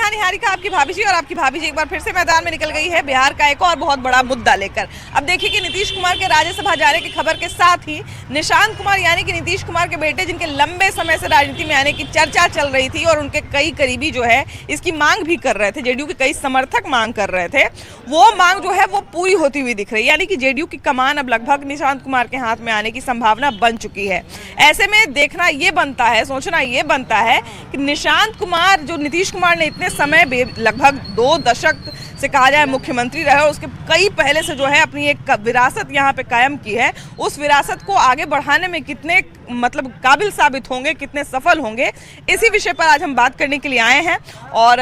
नमस्कार निहारिका, आपकी भाभी जी और आपकी भाभी जी एक बार फिर से मैदान में निकल गई है बिहार का एक और बहुत बड़ा मुद्दा लेकर। अब देखिए कि नीतीश कुमार के राज्यसभा जाने की खबर के साथ ही निशांत कुमार यानी कि नीतीश कुमार के बेटे, जिनके लंबे समय से राजनीति में आने की चर्चा चल रही थी और उनके कई करीबी जो है इसकी मांग भी कर रहे थे, जेडीयू के कई समर्थक मांग कर रहे थे, वो मांग जो है वो पूरी होती हुई दिख रही है। यानी कि जेडीयू की कमान अब लगभग निशांत कुमार के हाथ में आने की संभावना बन चुकी है। ऐसे में देखना ये बनता है, सोचना ये बनता है कि निशांत कुमार जो नीतीश कुमार ने इतने समय लगभग 2 दशक से कहा जाए मुख्यमंत्री रहे और उसके कई पहले से जो है अपनी एक विरासत यहाँ पे कायम की है, उस विरासत को आगे बढ़ाने में कितने काबिल साबित होंगे, कितने सफल होंगे, इसी विषय पर आज हम बात करने के लिए आए हैं और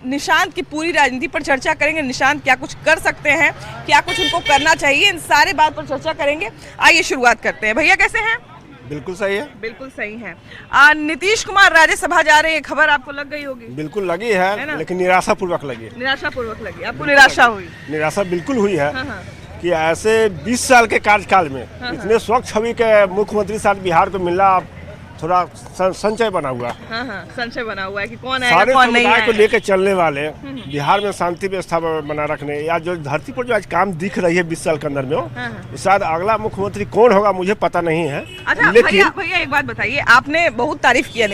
निशांत की पूरी राजनीति पर चर्चा करेंगे। निशांत क्या कुछ कर सकते हैं, क्या कुछ उनको करना चाहिए, इन सारे बात पर चर्चा करेंगे। आइए शुरुआत करते हैं। भैया कैसे हैं? बिल्कुल सही है। बिल्कुल सही है। नीतीश कुमार राज्यसभा जा रहे हैं, खबर आपको लग गई होगी। बिल्कुल लगी है लेकिन निराशापूर्वक लगी। निराशापूर्वक लगी, आपको निराशा हुई? निराशा बिल्कुल हुई है। हाँ। कि ऐसे 20 साल के कार्यकाल में इतने स्वच्छ छवि के मुख्यमंत्री साथ बिहार को मिलना थोड़ा संचय बना हुआ। हाँ, संचय बना हुआ है कि कौन आएगा, सारे कौन नहीं समुदाय आएगा। को लेकर चलने वाले बिहार में शांति व्यवस्था बना रखने या जो धरती पर जो आज काम दिख रही है 20 साल के अंदर में, शायद अगला मुख्यमंत्री कौन होगा मुझे पता नहीं है। अच्छा भैया एक बात बताइए, आपने बहुत तारीफ किया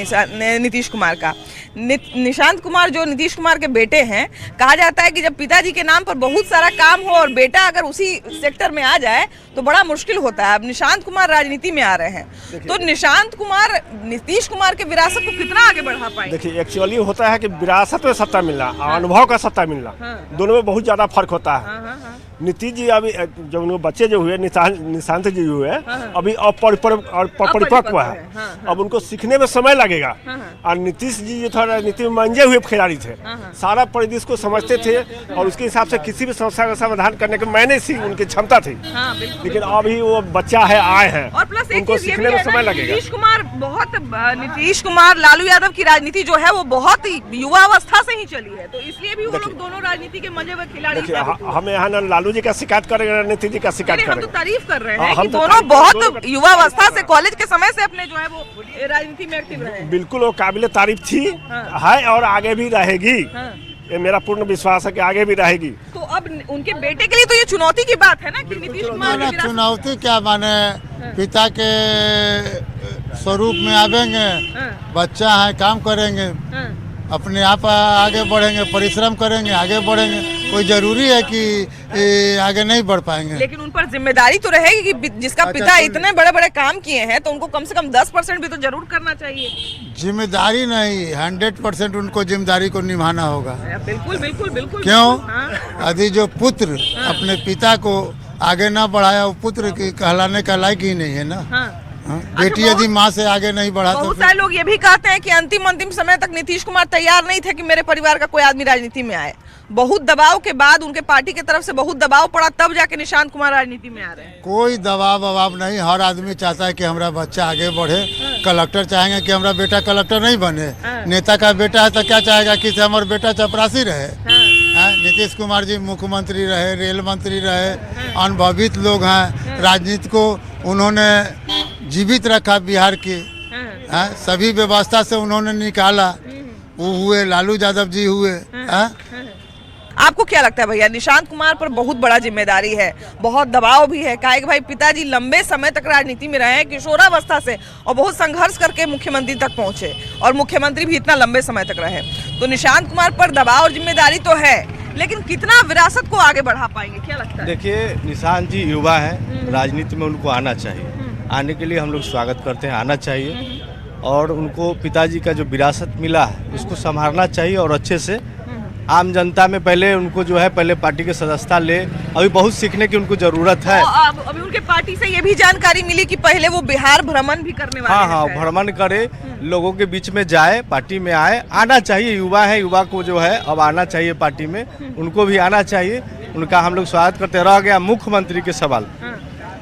नीतीश कुमार का। निशांत कुमार जो नीतीश कुमार के बेटे हैं, कहा जाता है कि जब पिताजी के नाम पर बहुत सारा काम हो और बेटा अगर उसी सेक्टर में आ जाए तो बड़ा मुश्किल होता है। अब निशांत कुमार राजनीति में आ रहे हैं, तो निशांत कुमार नीतीश कुमार के विरासत को कितना आगे बढ़ा पाएंगे? देखिए एक्चुअली होता है कि विरासत में सत्ता मिलना और अनुभव का सत्ता मिलना, दोनों में बहुत ज्यादा फर्क होता है। नीतीश जी अभी जब उनके बच्चे जो हुए निशांत जी हुए अभी परिपक्व है, अब उनको सीखने में समय लगेगा। और नीतीश जी जो था राजनीति में मंजे हुए खिलाड़ी थे, सारा परिदृश्य को समझते थे और उसके हिसाब से किसी भी समस्या का समाधान करने की मैंने सी उनकी क्षमता थी। लेकिन अभी वो बच्चा है, आए हैं, उनको सीखने में समय लगेगा। नीतीश कुमार लालू यादव की राजनीति जो है वो बहुत ही युवा अवस्था से ही चली है, तो इसलिए भी वो लोग दोनों राजनीति के मंजे हुए खिलाड़ी। हमें यहाँ न लालू जी का शिकायत करेंगे, नीतीश जी का शिकायत करेंगे। हम तो तारीफ कर रहे हैं कि दोनों बहुत युवा अवस्था से, कॉलेज के समय से अपने जो है वो राजनीति में एक्टिव रहे। बिल्कुल वो काबिले तारीफ थी, है और आगे भी रहेगी। ये मेरा पूर्ण विश्वास है कि आगे भी रहेगी। तो अब उनके बेटे के लिए तो ये चुनौती की बात है ना कि नीतीश कुमार। चुनौती क्या माने, पिता के स्वरूप में आवेंगे, बच्चा है, काम करेंगे, अपने आप आगे बढ़ेंगे, परिश्रम करेंगे, आगे बढ़ेंगे। कोई जरूरी है कि आगे नहीं बढ़ पाएंगे। लेकिन उन पर जिम्मेदारी तो रहेगी कि जिसका पिता इतने बड़े बड़े काम किए हैं तो उनको कम से कम 10% भी तो जरूर करना चाहिए। जिम्मेदारी नहीं, 100% उनको जिम्मेदारी को निभाना होगा। बिल्कुल बिल्कुल बिल्कुल। क्यों? यदि जो पुत्र अपने पिता को आगे ना बढ़ाया, वो पुत्र की कहलाने का लायक ही नहीं है ना। बेटी यदि माँ से आगे नहीं बढ़ा तो। बहुत सारे लोग ये भी कहते हैं कि अंतिम समय तक नीतीश कुमार तैयार नहीं थे कि मेरे परिवार का कोई आदमी राजनीति में आए। बहुत दबाव के बाद, उनके पार्टी की तरफ से बहुत दबाव पड़ा, तब जाके निशांत कुमार राजनीति में आ रहे हैं। कोई दबाव नहीं, हर आदमी चाहता है कि हमारा बच्चा आगे बढ़े। कलेक्टर चाहेंगे कि हमारा बेटा कलेक्टर नहीं बने। नेता का बेटा है तो क्या चाहेगा कि हमारा बेटा चपरासी रहे। नीतीश कुमार जी मुख्यमंत्री रहे, रेल मंत्री रहे, अनुभवित लोग हैं, राजनीति को उन्होंने जीवित रखा बिहार की। सभी व्यवस्था से उन्होंने निकाला। वो हुए लालू यादव जी हुए। आपको क्या लगता है भैया, निशांत कुमार पर बहुत बड़ा जिम्मेदारी है, बहुत दबाव भी है? काहे कि भाई पिताजी लंबे समय तक राजनीति में रहे हैं, किशोरावस्था से, और बहुत संघर्ष करके मुख्यमंत्री तक पहुंचे और मुख्यमंत्री भी इतना लंबे समय तक रहे। तो निशांत कुमार पर दबाव और जिम्मेदारी तो है, लेकिन कितना विरासत को आगे बढ़ा पाएंगे, क्या लगता है? देखिए निशांत जी युवा है, राजनीति में उनको आना चाहिए। आने के लिए हम लोग स्वागत करते हैं, आना चाहिए और उनको पिताजी का जो विरासत मिला है उसको संभालना चाहिए और अच्छे से आम जनता में पहले उनको जो है पहले पार्टी के सदस्यता ले। अभी बहुत सीखने की उनको जरूरत है। अभी उनके पार्टी से ये भी जानकारी मिली कि पहले वो बिहार भ्रमण भी करने वाले हैं। हाँ, भ्रमण करे, लोगों के बीच में जाए, पार्टी में आए, आना चाहिए। युवा है, युवा को जो है अब आना चाहिए पार्टी में, उनको भी आना चाहिए। उनका हम लोग स्वागत करते। रह गया मुख्यमंत्री के सवाल,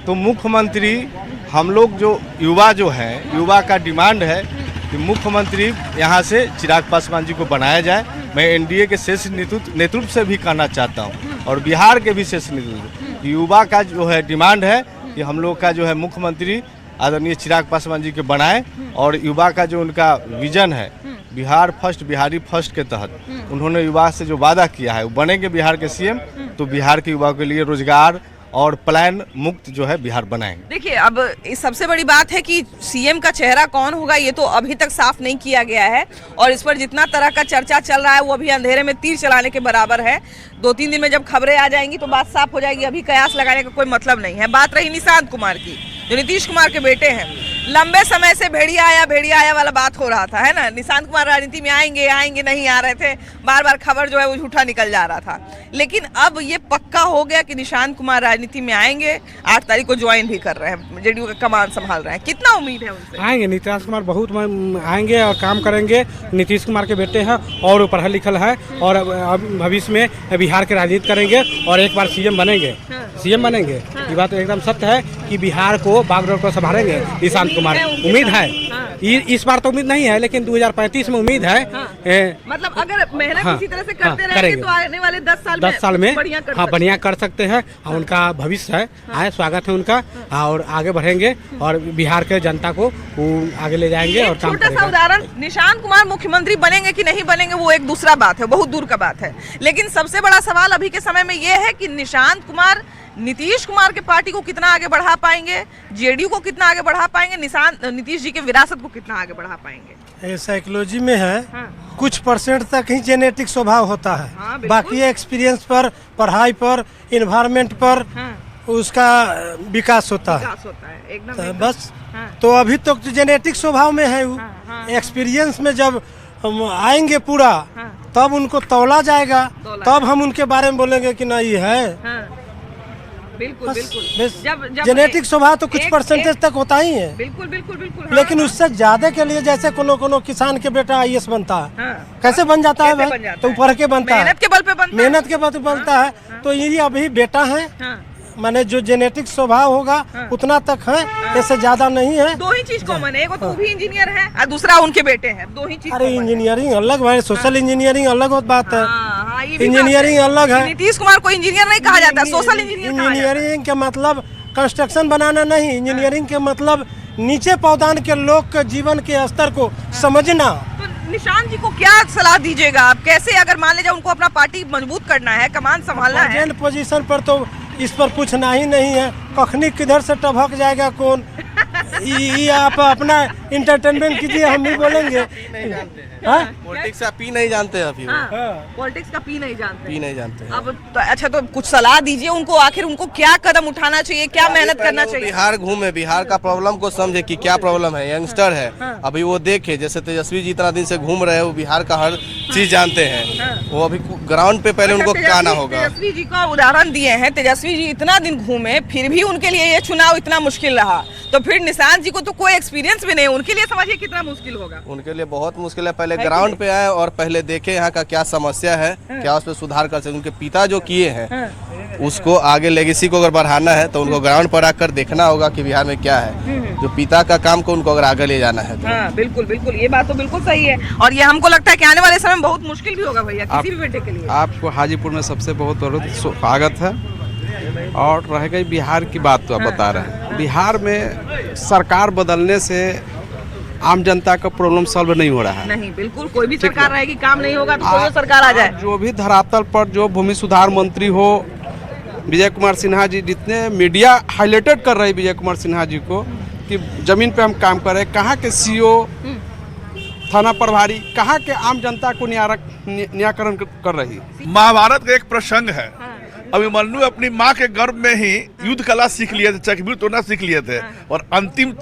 तो मुख्यमंत्री हम लोग जो युवा है, युवा का डिमांड है कि मुख्यमंत्री यहाँ से चिराग पासवान जी को बनाया जाए। मैं एनडीए के शीर्ष नेतृत्व से भी कहना चाहता हूँ और बिहार के भी शीर्ष नेतृत्व, युवा का जो है डिमांड है कि हम लोग का जो है मुख्यमंत्री आदरणीय चिराग पासवान जी के बनाए और युवा का जो उनका विजन है बिहार फर्स्ट बिहारी फर्स्ट के तहत उन्होंने युवा से जो वादा किया है वो बनेंगे बिहार के सीएम, तो बिहार के युवाओं के लिए रोजगार और प्लान मुक्त जो है बिहार बनाएंगे। देखिए, अब इस सबसे बड़ी बात है कि सीएम का चेहरा कौन होगा ये तो अभी तक साफ नहीं किया गया है, और इस पर जितना तरह का चर्चा चल रहा है वो अभी अंधेरे में तीर चलाने के बराबर है। 2-3 दिन में जब खबरें आ जाएंगी तो बात साफ हो जाएगी। अभी कयास लगाने का कोई मतलब नहीं है। बात रही निशांत कुमार की, जो नीतीश कुमार के बेटे हैं। लंबे समय से भेड़िया आया वाला बात हो रहा था, है ना। निशांत कुमार राजनीति में आएंगे नहीं आ रहे थे, बार बार खबर जो है वो झूठा निकल जा रहा था। लेकिन अब ये पक्का हो गया कि निशांत कुमार राजनीति में आएंगे। 8 तारीख को ज्वाइन भी कर रहे हैं, जेडीयू का कमान संभाल रहे हैं। कितना उम्मीद है उनसे? आएंगे नीतीश कुमार, बहुत आएंगे और काम करेंगे। नीतीश कुमार के बेटे हैं और पढ़ा लिखल है, और भविष्य में बिहार के राजनीति करेंगे और एक बार सीएम बनेंगे। सीएम बनेंगे, ये बात एकदम सत्य है कि बिहार को बागडोर को संभालेंगे निशांत कुमार। उम्मीद है, इस बार तो उम्मीद नहीं है, लेकिन 2035 में उम्मीद है। मतलब अगर मेहनत इसी तरह से करते रहेंगे तो आने वाले 10 साल में बढ़िया कर सकते हैं। और उनका भविष्य है, आए स्वागत है उनका, और आगे बढ़ेंगे और बिहार के जनता को आगे ले जाएंगे और काम छोटा सा उदाहरण, निशांत कुमार मुख्यमंत्री बनेंगे कि नहीं बनेंगे वो एक दूसरा बात है, बहुत दूर का बात है। लेकिन सबसे बड़ा सवाल अभी के समय में ये है कि निशांत कुमार नीतीश कुमार के पार्टी को कितना आगे बढ़ा पाएंगे, जेडीयू को कितना आगे बढ़ा पाएंगे, नीतीश जी के विरासत को कितना आगे बढ़ा पाएंगे। साइकोलॉजी में है, कुछ परसेंट तक ही जेनेटिक स्वभाव होता है, बाकी एक्सपीरियंस पर, पढ़ाई पर, इन्वायरमेंट पर उसका विकास होता है एकदम बस। तो अभी तो जेनेटिक स्वभाव में है, एक्सपीरियंस में जब हम आएंगे पूरा तब उनको तौला जाएगा, तब हम उनके बारे में बोलेंगे कि नहीं है। बिल्कुल बिल्कुल। जब जेनेटिक स्वभाव तो कुछ परसेंटेज तक होता ही है। बिल्कुल। लेकिन उससे ज्यादा के लिए जैसे कोनो किसान के बेटा IAS बनता है, कैसे बन जाता है भाई? तो पढ़ के बनता है, मेहनत के बल पे बनता है। तो ये अभी बेटा है, माने जो जेनेटिक स्वभाव होगा उतना तक है, इससे ज्यादा नहीं है। 2 ही चीज कॉमन है, एक तो भी इंजीनियर है और दूसरा उनके बेटे हैं। 2 ही चीज। अरे इंजीनियरिंग अलग है, सोशल इंजीनियरिंग अलग बात है। इंजीनियरिंग अलग है। नीतीश कुमार को इंजीनियर नहीं कहा जाता, सोशल इंजीनियरिंग के मतलब कंस्ट्रक्शन बनाना नहीं, इंजीनियरिंग के मतलब नीचे पौधान के लोग के जीवन के स्तर को समझना। तो निशांत जी को क्या सलाह दीजिएगा आप? कैसे, अगर मान लीजिए उनको अपना पार्टी मजबूत करना है, कमान संभालना है, पोजीशन पर तो इस पर पूछना ही नहीं है। कखनी किधर से टभक जाएगा कौन, ये आप अपना इंटरटेनमेंट कीजिए, हम भी बोलेंगे। पॉलिटिक्स का पी नहीं जानते अभी। पॉलिटिक्स का पी नहीं जानते। अब तो अच्छा, तो कुछ सलाह दीजिए उनको, आखिर उनको क्या कदम उठाना चाहिए, क्या मेहनत करना चाहिए? बिहार घूमे, बिहार का प्रॉब्लम को समझे कि क्या प्रॉब्लम है। यंगस्टर है, अभी वो देखे, जैसे तेजस्वी जी इतना दिन से घूम रहे हैं, वो बिहार का हर चीज जानते हैं। वो अभी ग्राउंड पे पहले उनको आना होगा। तेजस्वी जी का उदाहरण दिए हैं, तेजस्वी जी इतना दिन घूमे, फिर भी उनके लिए ये चुनाव इतना मुश्किल रहा, तो फिर निशांत जी को तो कोई एक्सपीरियंस भी नहीं, उनके लिए समझिए कितना मुश्किल होगा। उनके लिए बहुत मुश्किल है। पहले ग्राउंड पे आए और पहले देखे यहाँ का क्या समस्या है, क्या उस पर सुधार कर सकते। उनके पिता जो किए हैं उसको आगे लेगेसी को अगर बढ़ाना है तो उनको ग्राउंड पर आकर देखना होगा कि बिहार में क्या है, जो पिता का काम को उनको अगर आगे ले जाना है तो। हाँ, बिल्कुल, ये बात तो बिल्कुल सही है। और ये हमको लगता है कि आने वाले समय में बहुत मुश्किल भी होगा भैया, किसी भी बेटे के लिए। आपको हाजीपुर में सबसे बहुत स्वागत है। और रह गई बिहार की बात, तो आप बता रहे हैं, बिहार में सरकार बदलने से आम जनता का प्रॉब्लम सॉल्व नहीं हो रहा है। नहीं, बिल्कुल, कोई भी सरकार रहेगी, काम नहीं होगा तो कोई सरकार आ जाए। जो भी धरातल पर जो भूमि सुधार मंत्री हो, विजय कुमार सिन्हा जी, जितने मीडिया हाईलाइटेड कर रहे हैं विजय कुमार सिन्हा जी को कि जमीन पे हम काम कर रहे हैं, कहाँ के CO, थाना प्रभारी, कहाँ के आम जनता को निराकरण कर रही। महाभारत का एक प्रसंग है, अभिमन्यु अपनी माँ के गर्भ में ही युद्ध कला सीख लिए थे, चक्रव्यूह तोड़ना सीख लिए थे, और अंतिम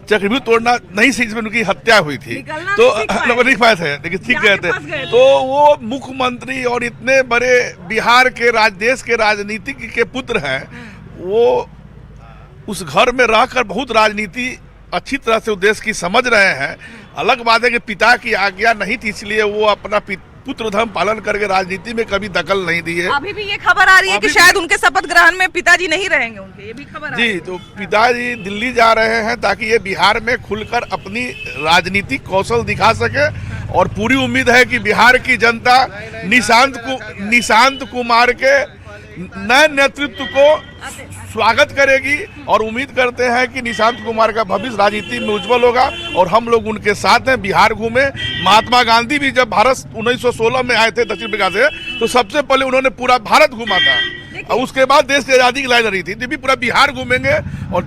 चक्रव्यूह तोड़ना नहीं सीख, में उनकी हत्या हुई थी। तो लोग नहीं पाए थे, लेकिन सीख गए थे। तो वो मुख्यमंत्री और इतने बड़े बिहार के देश के राजनीतिक के पुत्र हैं, वो उस घर में रहकर बहुत राजनीति अच्छी तरह से देश की समझ रहे हैं। अलग बात है कि पिता की आज्ञा नहीं थी, इसलिए वो अपना पुत्र धर्म पालन करके राजनीति में कभी दखल नहीं दी है। अभी भी ये खबर आ रही है कि शायद उनके शपथ ग्रहण में पिताजी नहीं रहेंगे उनके, ये भी खबर जी। तो पिताजी दिल्ली जा रहे हैं ताकि ये बिहार में खुलकर अपनी राजनीतिक कौशल दिखा सके, और पूरी उम्मीद है कि बिहार की जनता निशांत कुमार के नए नेतृत्व को स्वागत करेगी और उम्मीद करते हैं कि निशांत कुमार का भविष्य राजनीति में उज्जवल होगा और हम लोग उनके साथ हैं। बिहार घूमे, महात्मा गांधी भी जब भारत 1916 में आए थे दक्षिण अफ्रीका से, तो सबसे पहले उन्होंने पूरा भारत घूमा था और उसके बाद देश की आज़ादी की लड़ाई लड़ी थी। भी पूरा बिहार घूमेंगे और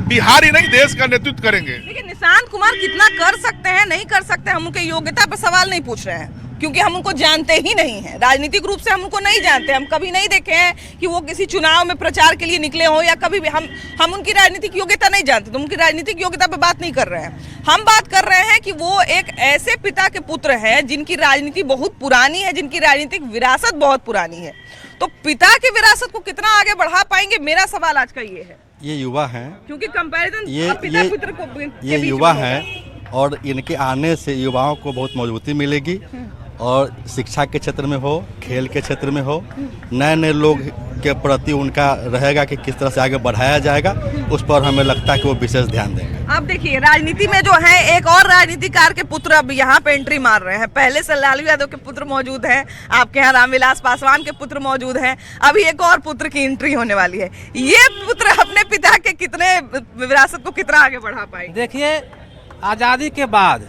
बिहार ही नहीं देश का नेतृत्व करेंगे। लेकिन निशांत कुमार कितना कर सकते हैं, नहीं कर सकते, हम उनके योग्यता पर सवाल नहीं पूछ रहे हैं, क्योंकि हम उनको जानते ही नहीं हैं। राजनीतिक रूप से हम उनको नहीं जानते, हम कभी नहीं देखे हैं कि वो किसी चुनाव में प्रचार के लिए निकले हों, या कभी भी हम उनकी राजनीतिक योग्यता नहीं जानते, तो उनकी राजनीतिक योग्यता पे बात नहीं कर रहे हैं। हम बात कर रहे हैं कि वो एक ऐसे पिता के पुत्र हैं जिनकी राजनीति बहुत पुरानी है, जिनकी राजनीतिक विरासत बहुत पुरानी है। तो पिता की विरासत को कितना आगे बढ़ा पाएंगे, मेरा सवाल आज का ये है। ये युवा हैं, क्योंकि कंपैरिजन ये युवा हैं और इनके आने से युवाओं को बहुत मजबूती मिलेगी और शिक्षा के क्षेत्र में हो, खेल के क्षेत्र में हो, नए नए लोग के प्रति उनका रहेगा कि किस तरह से आगे बढ़ाया जाएगा, उस पर हमें लगता है कि वो विशेष ध्यान देंगे। अब देखिए राजनीति में जो है एक और राजनीतिकार के पुत्र अब यहाँ पे एंट्री मार रहे हैं। पहले से लालू यादव के पुत्र मौजूद हैं, आपके यहाँ रामविलास पासवान के पुत्र मौजूद हैं, अभी एक और पुत्र की एंट्री होने वाली है। ये पुत्र अपने पिता के कितने विरासत को कितना आगे बढ़ा पाएंगे? देखिए, आज़ादी के बाद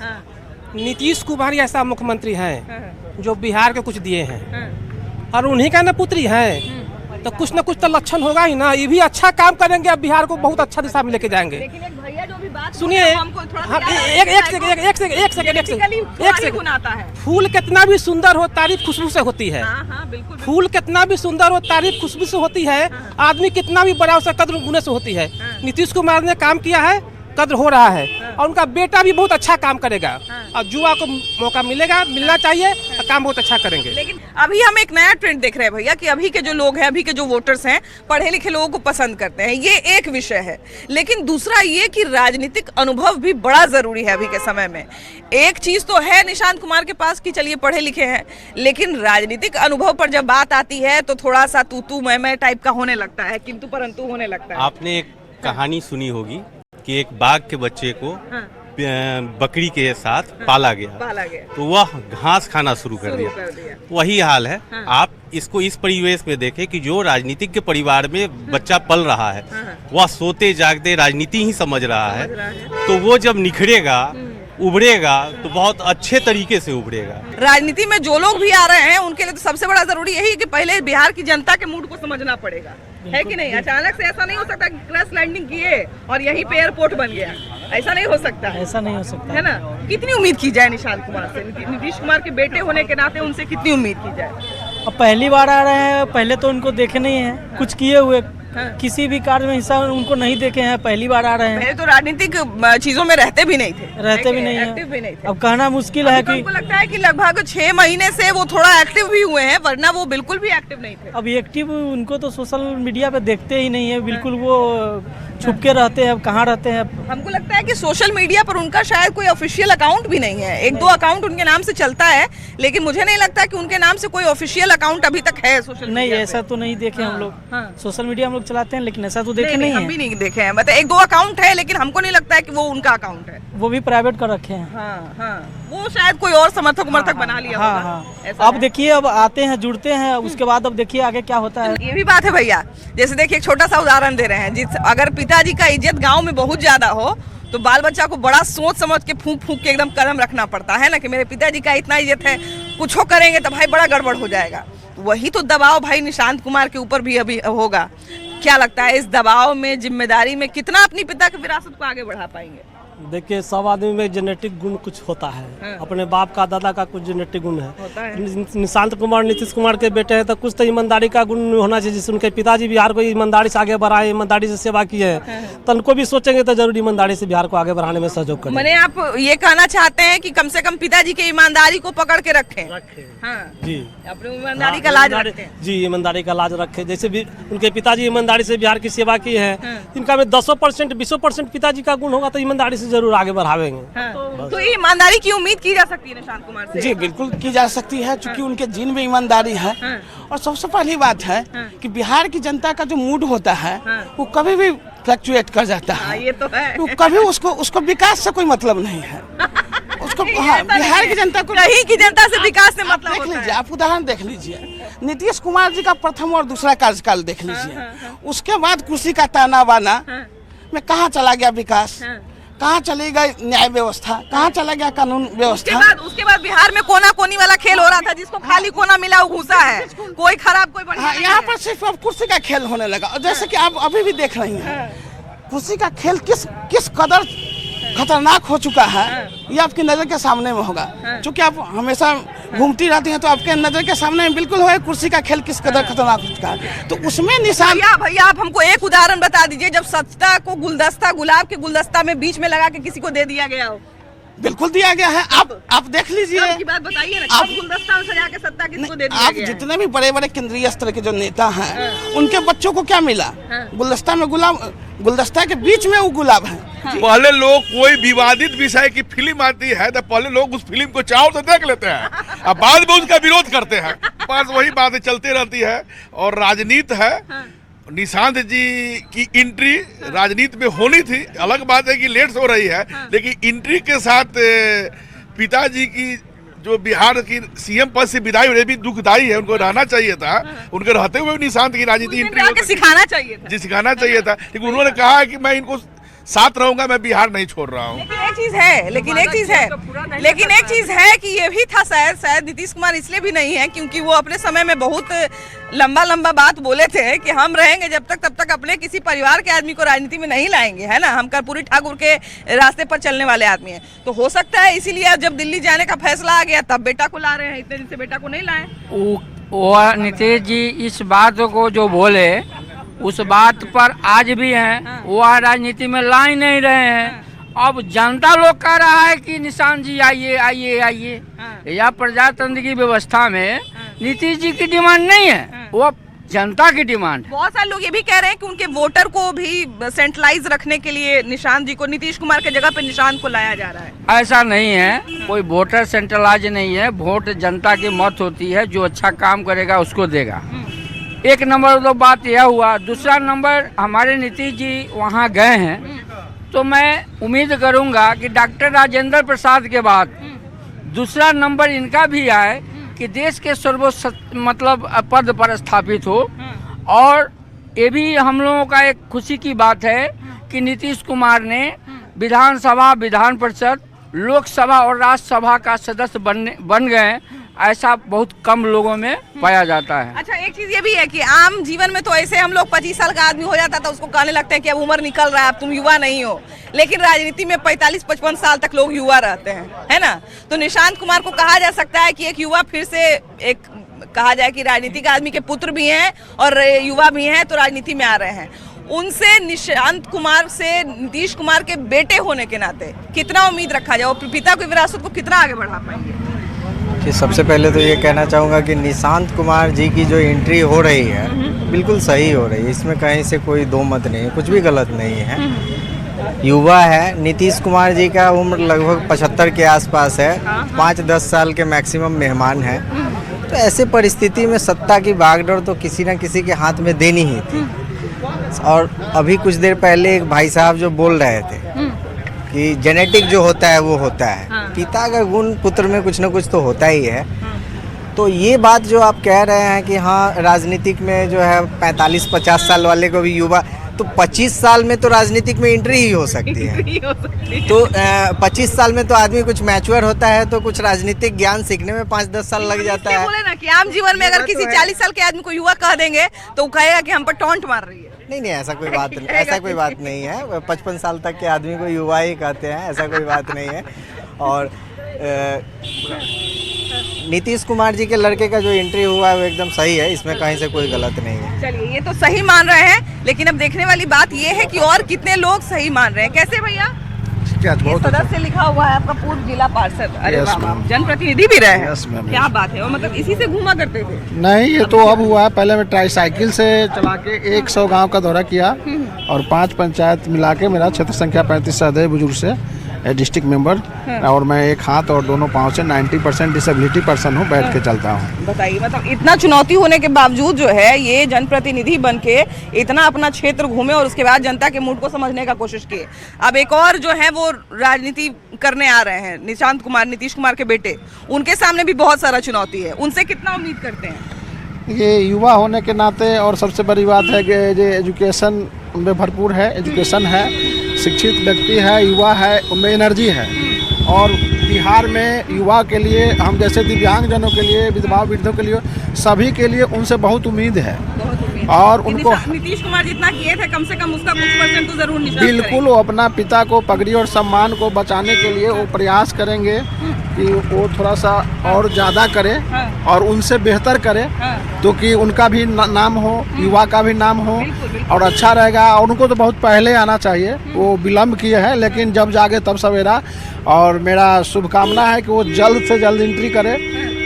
नीतीश कुमार ऐसा मुख्यमंत्री हैं जो बिहार के कुछ दिए हैं और उन्हीं का न पुत्री हैं, तो कुछ न कुछ तो लक्षण होगा ही ना। ये भी अच्छा काम करेंगे, अब बिहार को बहुत अच्छा दिशा में लेके जाएंगे। लेकिन एक भैया जो भी बात सुनिए, एक सेकंड आता है। फूल कितना भी सुंदर हो, तारीफ खुशबू से होती है। फूल कितना भी सुंदर हो, तारीफ खुशबू से होती है। आदमी कितना भी बड़ा हो, उसका कद्र गुने से होती है। नीतीश कुमार ने काम किया है, कद्र हो रहा है, और उनका बेटा भी बहुत अच्छा काम करेगा और युवा को मौका मिलना चाहिए और काम बहुत अच्छा करेंगे। लेकिन अभी हम एक नया ट्रेंड देख रहे हैं भैया कि अभी के जो लोग हैं, अभी के जो वोटर्स हैं, पढ़े लिखे लोगों को पसंद करते हैं, ये एक विषय है। लेकिन दूसरा ये कि राजनीतिक अनुभव भी बड़ा जरूरी है अभी के समय में। एक चीज तो है निशांत कुमार के पास कि चलिए पढ़े लिखे हैं, लेकिन राजनीतिक अनुभव पर जब बात आती है तो थोड़ा सा तू मैं टाइप का होने लगता है, किंतु परंतु होने लगता है। आपने एक कहानी सुनी होगी कि एक बाघ के बच्चे को बकरी के साथ पाला गया तो वह घास खाना शुरू कर दिया। वही हाल है। आप इसको इस परिवेश में देखें कि जो राजनीतिक के परिवार में बच्चा पल रहा है, वह सोते जागते राजनीति ही समझ रहा है, तो वो जब निखरेगा, उभरेगा, तो बहुत अच्छे तरीके से उभरेगा। राजनीति में जो लोग भी आ रहे हैं उनके लिए तो सबसे बड़ा जरूरी यही है कि पहले बिहार की जनता के मूड को समझना पड़ेगा, है कि नहीं? अचानक से ऐसा नहीं हो सकता कि क्रैश लैंडिंग किए और यहीं पे एयरपोर्ट बन गया, ऐसा नहीं हो सकता। ऐसा नहीं हो सकता है ना? कितनी उम्मीद की जाए निशांत कुमार से, नीतीश कुमार के बेटे होने के नाते उनसे कितनी उम्मीद की जाए? अब पहली बार आ रहे हैं, पहले तो उनको देखे नहीं है कुछ किए हुए, किसी भी कार्य में हिस्सा उनको नहीं देखे हैं, पहली बार आ रहे हैं। पहले तो राजनीतिक चीजों में रहते भी नहीं थे, एक्टिव भी नहीं थे। अब कहना मुश्किल है कि हमको लगता है कि लगभग 6 महीने से वो थोड़ा एक्टिव भी हुए हैं, वरना वो बिल्कुल भी एक्टिव नहीं थे। अब एक्टिव उनको तो सोशल मीडिया पे देखते ही नहीं है, बिल्कुल वो छुप के रहते हैं। अब कहाँ रहते हैं? हमको लगता है कि सोशल मीडिया पर उनका शायद कोई ऑफिशियल अकाउंट भी नहीं है। 1-2 अकाउंट उनके नाम से चलता है, लेकिन मुझे नहीं लगता कि उनके नाम से कोई ऑफिशियल अकाउंट अभी तक है सोशल नहीं। ऐसा तो नहीं देखे हम लोग, सोशल मीडिया हम लोग चलाते हैं, लेकिन ऐसा तो देखे नहीं हम भी नहीं देखे हैं। मतलब 1-2 अकाउंट है, लेकिन हमको नहीं लगता है कि वो उनका अकाउंट है। वो भी प्राइवेट कर रखे हैं। वो शायद कोई और समर्थक बना लिया होगा। अब देखिए, अब आते हैं, जुड़ते हैं, उसके बाद अब देखिए आगे क्या होता है। ये भी बात है भैया, जैसे देखिए एक छोटा सा उदाहरण दे रहे हैं, अगर पिताजी का इज्जत गांव में बहुत ज्यादा हो तो बाल बच्चा को बड़ा सोच समझ के फूंक के एकदम कदम रखना पड़ता है ना, कि मेरे पिताजी का इतना इज्जत है, कुछ हो करेंगे तो भाई बड़ा गड़बड़ हो जाएगा। वही तो दबाव भाई निशांत कुमार के ऊपर भी अभी होगा। क्या लगता है इस दबाव में, जिम्मेदारी में कितना अपनी पिता की विरासत को आगे बढ़ा पाएंगे? देखिए, सब आदमी में जेनेटिक गुण कुछ होता है। अपने बाप का, दादा का कुछ जेनेटिक गुण है। निशांत कुमार नीतीश कुमार के बेटे हैं तो कुछ तो ईमानदारी का गुण होना चाहिए। जिससे उनके पिताजी बिहार को ईमानदारी से आगे बढ़ाए, ईमानदारी से सेवा की है, तो उनको भी सोचेंगे तो जरूर ईमानदारी से बिहार को आगे बढ़ाने में सहयोग करें। मैंने आप ये कहना चाहते हैं कि कम से कम पिताजी की ईमानदारी को पकड़ के रखें। जी, अपनी ईमानदारी का लाज रखें। जी, ईमानदारी का लाज रखें। जैसे भी उनके पिताजी ईमानदारी से बिहार की सेवा की है, इनका में 10% 20% पिताजी का गुण होगा तो ईमानदारी से जरूर आगे बढ़ावेंगे। तो ये ईमानदारी की उम्मीद की जा सकती है निशांत कुमार से? जी बिल्कुल की जा सकती है, क्योंकि उनके जीन में ईमानदारी है। और सबसे पहली बात है कि बिहार की जनता का जो मूड होता है वो कभी भी फ्लक्चुएट कर जाता है। ये तो है। तो कभी उसको विकास से कोई मतलब नहीं है। उसको बिहार की जनता को, कहीं की जनता से विकास से मतलब देख लीजिए, आप उदाहरण देख लीजिए। नीतीश कुमार जी का प्रथम और दूसरा कार्यकाल देख लीजिए, उसके बाद कुर्सी का ताना बाना में कहाँ चला गया विकास, कहाँ चली गई न्याय व्यवस्था, कहाँ चला गया कानून व्यवस्था। उसके बाद बिहार में कोना कोनी वाला खेल हो रहा था, जिसको खाली कोना मिला वो घुसा है, कोई खराब कोई बढ़िया। यहाँ पर सिर्फ अब कुर्सी का खेल होने लगा, और जैसे कि आप अभी भी देख रही हैं कुर्सी का खेल किस कदर खतरनाक हो चुका है, ये आपकी नज़र के सामने में होगा। क्योंकि आप हमेशा घूमती रहती हैं तो आपके नज़र के सामने बिल्कुल होगा कुर्सी का खेल किस कदर खतरनाक हो चुका है। तो उसमें निशान भैया आप हमको एक उदाहरण बता दीजिए जब सत्ता को गुलदस्ता, गुलाब के गुलदस्ता में बीच में लगा के किसी को दे दिया गया हो। बिल्कुल दिया गया है, आप देख लीजिए। की बात बताइए ना, कब गुलदस्ता में सजा के सत्ता किसको दे दिया आप गया है? जितने भी बड़े बड़े केंद्रीय स्तर के जो नेता हैं उनके बच्चों को क्या मिला? गुलदस्ता में गुलाब, गुलदस्ता के बीच में वो गुलाब है। पहले लोग कोई विवादित विषय की फिल्म आती है तो पहले लोग उस फिल्म को चाव से देख लेते हैं, अब बाद में उसका विरोध करते हैं। बस वही बातें चलती रहती है। और राजनीति है, निशांत जी की एंट्री राजनीति में होनी थी, अलग बात है कि लेट हो रही है, लेकिन एंट्री के साथ पिताजी की जो बिहार की सीएम पद से विदाई हुई भी दुखदायी है। उनको रहना चाहिए था, उनके रहते हुए निशांत की राजनीति एंट्री सिखाना चाहिए था जी, सिखाना चाहिए था। लेकिन उन्होंने कहा कि मैं इनको साथ रहूंगा, मैं बिहार नहीं छोड़ रहा हूँ। लेकिन एक चीज है कि ये भी था शायद नीतीश कुमार इसलिए भी नहीं है क्योंकि वो अपने समय में बहुत लंबा बात बोले थे कि हम रहेंगे जब तक तब तक अपने किसी परिवार के आदमी को राजनीति में नहीं लाएंगे, है ना। हम कर्पूरी ठाकुर के रास्ते पर चलने वाले आदमी हैं, तो हो सकता है इसीलिए जब दिल्ली जाने का फैसला आ गया तब बेटा को ला रहे हैं, इतने दिन से बेटा को नहीं लाए। वो नीतीश जी इस बात को जो बोले उस बात पर आज भी हैं, वो राजनीति में ला ही नहीं रहे हैं। अब जनता लोग कह रहा है कि निशांत जी आइए आइए आइए। या प्रजातंत्र की व्यवस्था में नीतीश जी की डिमांड नहीं है, वो जनता की डिमांड है। बहुत सारे लोग ये भी कह रहे हैं कि उनके वोटर को भी सेंट्रलाइज रखने के लिए निशांत जी को, नीतीश कुमार के जगह पे निशांत को लाया जा रहा है। ऐसा नहीं है, कोई वोटर सेंट्रलाइज नहीं है। वोट जनता की मत होती है, जो अच्छा काम करेगा उसको देगा। एक नंबर तो बात यह हुआ। दूसरा नंबर हमारे नीतीश जी वहाँ गए हैं, तो मैं उम्मीद करूँगा कि डॉक्टर राजेंद्र प्रसाद के बाद दूसरा नंबर इनका भी आए कि देश के सर्वोच्च मतलब पद पर स्थापित हो। और ये भी हम लोगों का एक खुशी की बात है कि नीतीश कुमार ने विधानसभा, विधान परिषद, लोकसभा और राज्यसभा का सदस्य बन गए। ऐसा बहुत कम लोगों में पाया जाता है। अच्छा, एक चीज ये भी है कि आम जीवन में तो ऐसे हम लोग 25 साल का आदमी हो जाता था उसको कहने लगते हैं कि अब उम्र निकल रहा है, अब तुम युवा नहीं हो। लेकिन राजनीति में 45-55 साल तक लोग युवा रहते हैं, है ना। तो निशांत कुमार को कहा जा सकता है कि एक युवा फिर से एक कहा जाए कि राजनीतिक आदमी के पुत्र भी हैं और युवा भी हैं, तो राजनीति में आ रहे हैं। उनसे निशांत कुमार से नीतीश कुमार के बेटे होने के नाते कितना उम्मीद रखा जाए, और पिता की विरासत को कितना आगे बढ़ा पाएंगे? कि सबसे पहले तो ये कहना चाहूँगा कि निशांत कुमार जी की जो एंट्री हो रही है बिल्कुल सही हो रही है, इसमें कहीं से कोई दो मत नहीं है, कुछ भी गलत नहीं है। युवा है, नीतीश कुमार जी का उम्र लगभग 75 के आसपास है, 5-10 साल के मैक्सिमम मेहमान हैं। तो ऐसे परिस्थिति में सत्ता की भागदौड़ तो किसी न किसी के हाथ में देनी ही थी। और अभी कुछ देर पहले एक भाई साहब जो बोल रहे थे कि जेनेटिक जो होता है वो होता है, पिता का गुण पुत्र में कुछ ना कुछ तो होता ही है। तो ये बात जो आप कह रहे हैं कि हाँ राजनीतिक में जो है 45-50 साल वाले को भी युवा, तो 25 साल में तो राजनीतिक में एंट्री ही हो सकती है। तो 25 साल में तो आदमी कुछ मैच्योर होता है, तो कुछ राजनीतिक ज्ञान सीखने में 5-10 साल लग जाता है। बोले ना कि आम जीवन में अगर किसी 40 साल के आदमी को युवा कह देंगे तो वो कहेगा कि हम पर टॉन्ट मार रही है। नहीं, ऐसा कोई बात नहीं है। 55 साल तक के आदमी को युवा ही कहते हैं, ऐसा कोई बात नहीं है। और नीतीश कुमार जी के लड़के का जो एंट्री हुआ है वो एकदम सही है, इसमें कहीं से कोई गलत नहीं है। चलिए, ये तो सही मान रहे हैं, लेकिन अब देखने वाली बात ये है कि और कितने लोग सही मान रहे हैं। कैसे भैया? सदस्य लिखा हुआ है आपका, पूर्व जिला पार्षद। अरे वाह, जनप्रतिनिधि भी रहे हैं, क्या बात है। और मतलब इसी से घूमा करते थे? नहीं, ये तो अब हुआ है। पहले मैं ट्राईसाइकिल से चला के 100 गांव का दौरा किया और 5 पंचायत मिला के मेरा क्षेत्र संख्या 35 से बुजुर्ग से डिस्ट्रिक्ट मेंबर, और मैं एक हाथ और दोनों पाँव से 90% डिसेबिलिटी पर्सन हूँ, बैठ के चलता हूँ। बताइए, मतलब इतना चुनौती होने के बावजूद जो है ये जनप्रतिनिधि बन के इतना अपना क्षेत्र घूमे और उसके बाद जनता के मूड को समझने का कोशिश किए। अब एक और जो है वो राजनीति करने आ रहे हैं, निशांत कुमार, नीतीश कुमार के बेटे। उनके सामने भी बहुत सारा चुनौती है, उनसे कितना उम्मीद करते हैं? ये युवा होने के नाते और सबसे बड़ी बात है कि जो एजुकेशन उनमें भरपूर है, एजुकेशन है, शिक्षित व्यक्ति है, युवा है, उनमें एनर्जी है। और बिहार में युवा के लिए, हम जैसे दिव्यांगजनों के लिए, विधवा वृद्धों के लिए, सभी के लिए उनसे बहुत उम्मीद है। और उनको नीतीश कुमार जितना किए थे कम से कम उसका कुछ परसेंट तो जरूर निशान बिल्कुल वो अपना पिता को पगड़ी और सम्मान को बचाने के लिए वो प्रयास करेंगे कि वो थोड़ा सा और ज़्यादा करे और उनसे बेहतर करे, तो कि उनका भी नाम हो, युवा का भी नाम हो और अच्छा रहेगा। और उनको तो बहुत पहले आना चाहिए, वो विलम्ब किए हैं, लेकिन जब जागे तब सवेरा। और मेरा शुभकामना है कि वो जल्द से जल्द एंट्री करे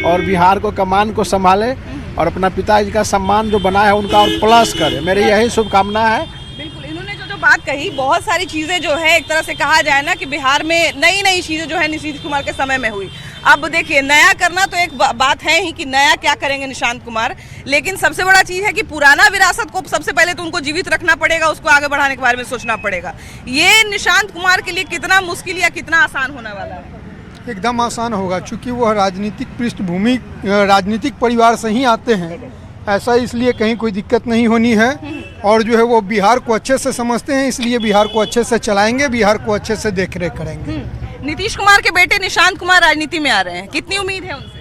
और बिहार को कमान को संभाले और अपना पिताजी का सम्मान जो बना है उनका और प्लस करे। मेरी यही शुभकामना है। बिल्कुल, इन्होंने जो बात कही, बहुत सारी चीज़ें जो है एक तरह से कहा जाए ना कि बिहार में नई नई चीज़ें जो है नीतीश कुमार के समय में हुई। अब देखिए, नया करना तो एक बात है ही कि नया क्या करेंगे निशांत कुमार, लेकिन सबसे बड़ा चीज़ है कि पुराना विरासत को सबसे पहले तो उनको जीवित रखना पड़ेगा, उसको आगे बढ़ाने के बारे में सोचना पड़ेगा। ये निशांत कुमार के लिए कितना मुश्किल या कितना आसान होने वाला है? एकदम आसान होगा, क्योंकि वह राजनीतिक पृष्ठभूमि, राजनीतिक परिवार से ही आते हैं। ऐसा इसलिए कहीं कोई दिक्कत नहीं होनी है। और जो है वो बिहार को अच्छे से समझते हैं, इसलिए बिहार को अच्छे से चलाएंगे, बिहार को अच्छे से देख रेख करेंगे। नीतीश कुमार के बेटे निशांत कुमार राजनीति में आ रहे हैं, कितनी उम्मीद है उनसे?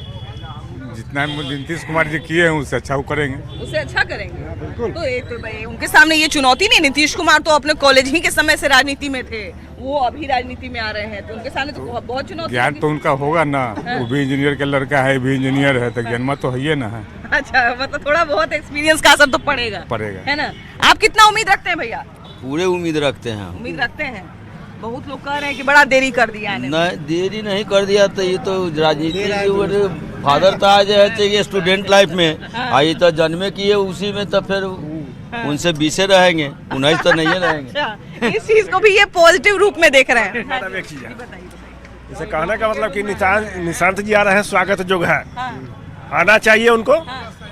जितना नीतीश कुमार जी किए हैं उससे अच्छा वो करेंगे, उससे अच्छा करेंगे। बिल्कुल। तो एक तो भाई उनके सामने ये चुनौती नहीं, नीतीश कुमार तो अपने कॉलेज ही के समय से राजनीति में थे, वो अभी राजनीति में आ रहे हैं, तो उनके सामने तो बहुत चुनौती। ज्ञान तो उनका होगा ना, वो भी इंजीनियर का लड़का है, भी इंजीनियर है, तो ज्ञान तो है ना है। अच्छा, मतलब थोड़ा बहुत एक्सपीरियंस का असर तो पड़ेगा, है ना? आप कितना उम्मीद रखते हैं भैया? पूरे उम्मीद रखते हैं। उम्मीद रखते हैं। बहुत लोग कह रहे हैं कि बड़ा देरी कर दिया है। नहीं, देरी नहीं कर दिया, तो ये तो राजनीति फादर था जो स्टूडेंट लाइफ में आई, तो जन्मे किए उसी में, तो फिर उनसे 20 रहेंगे, 19 तो नहीं रहेंगे। अच्छा, इस चीज को भी ये पॉजिटिव रूप में देख रहे हैं। इसे कहने का मतलब कि निशांत जी आ रहे हैं, स्वागत जोग है, आना चाहिए उनको।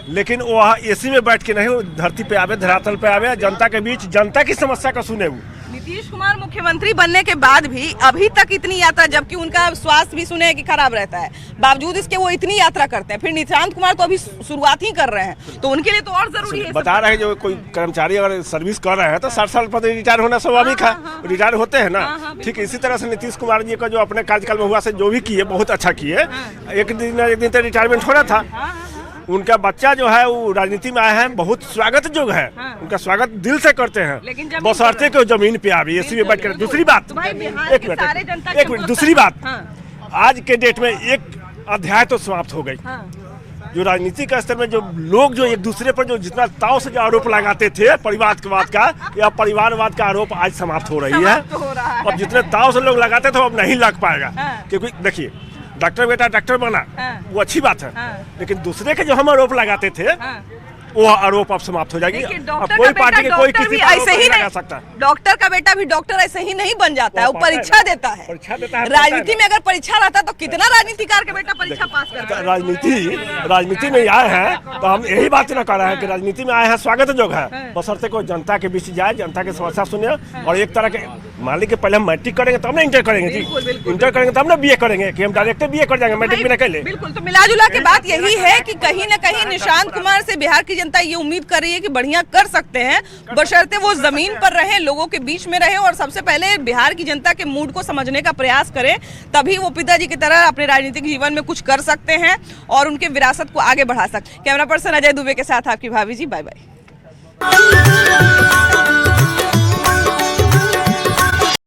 लेकिन वो एसी में बैठ के नहीं, वो धरती पे आवे, धरातल पे आवे, जनता के बीच जनता की समस्या को सुने। वो नीतीश कुमार मुख्यमंत्री बनने के बाद भी अभी तक इतनी यात्रा, जबकि उनका स्वास्थ्य भी सुने कि खराब रहता है, बावजूद इसके वो इतनी यात्रा करते हैं। फिर निशांत कुमार तो अभी शुरुआत ही कर रहे हैं, तो उनके लिए तो और जरूरी है। बता रहे हैं जो कोई कर्मचारी अगर सर्विस कर रहे हैं तो 60 साल पर रिटायर होना स्वाभाविक है, रिटायर होते हैं ना। ठीक इसी तरह से नीतीश कुमार जी का जो अपने कार्यकाल में हुआ से जो भी किए बहुत अच्छा किए। एक दिन तो रिटायरमेंट होना था। उनका बच्चा जो है वो राजनीति में आए हैं, बहुत स्वागत जोग है, उनका स्वागत दिल से करते हैं, बशर्ते को जमीन पे आवे, एसी में बैठ कर। दूसरी बात, एक मिनट, दूसरी बात, आज के डेट में एक अध्याय तो समाप्त हो गई। जो राजनीति का स्तर में जो लोग जो एक दूसरे पर जो जितना ताव से जो आरोप लगाते थे परिवारवाद का, या परिवारवाद का आरोप आज समाप्त हो रही है। अब जितने ताव से लोग लगाते थे अब नहीं लग पाएगा, क्योंकि देखिए डॉक्टर बेटा डॉक्टर बना, वो अच्छी बात है, लेकिन दूसरे के जो हम आरोप लगाते थे वो आरोप अब समाप्त हो जाएगी। अब कोई पार्टी के कोई किसी ऐसे ही लगा सकता। डॉक्टर का बेटा भी डॉक्टर ऐसे ही नहीं बन जाता है, वो परीक्षा देता है। राजनीति में अगर परीक्षा रहता तो कितना राजनीतिकार का बेटा परीक्षा पास करता है। राजनीति में आए हैं तो हम यही बात न कर रहे हैं कि राजनीति में आए हैं, स्वागत जोग है, बशर्ते को जनता के बीच जाए, जनता की समस्या सुने। और एक तरह के मान लीजिए पहले हम मैट्रिक करेंगे तब ना इंटर करेंगे जी, इंटर करेंगे तब ना बीए करेंगे, कि हम डायरेक्ट बीए कर जाएंगे, मैट्रिक भी न कर ले। बिल्कुल, तो मिला जुला के बात यही है कि कहीं न कहीं निशांत कुमार से बिहार की जनता ये उम्मीद कर रही है कि बढ़िया कर सकते हैं, बशर्ते वो जमीन पर रहे, लोगों के बीच में रहे और सबसे पहले बिहार की जनता के मूड को समझने का प्रयास करें। तभी वो पिताजी की तरह अपने राजनीतिक जीवन में कुछ कर सकते हैं और उनके विरासत को आगे बढ़ा सकते हैं। कैमरा पर्सन अजय दुबे के साथ आपकी भाभी जी, बाय बाय।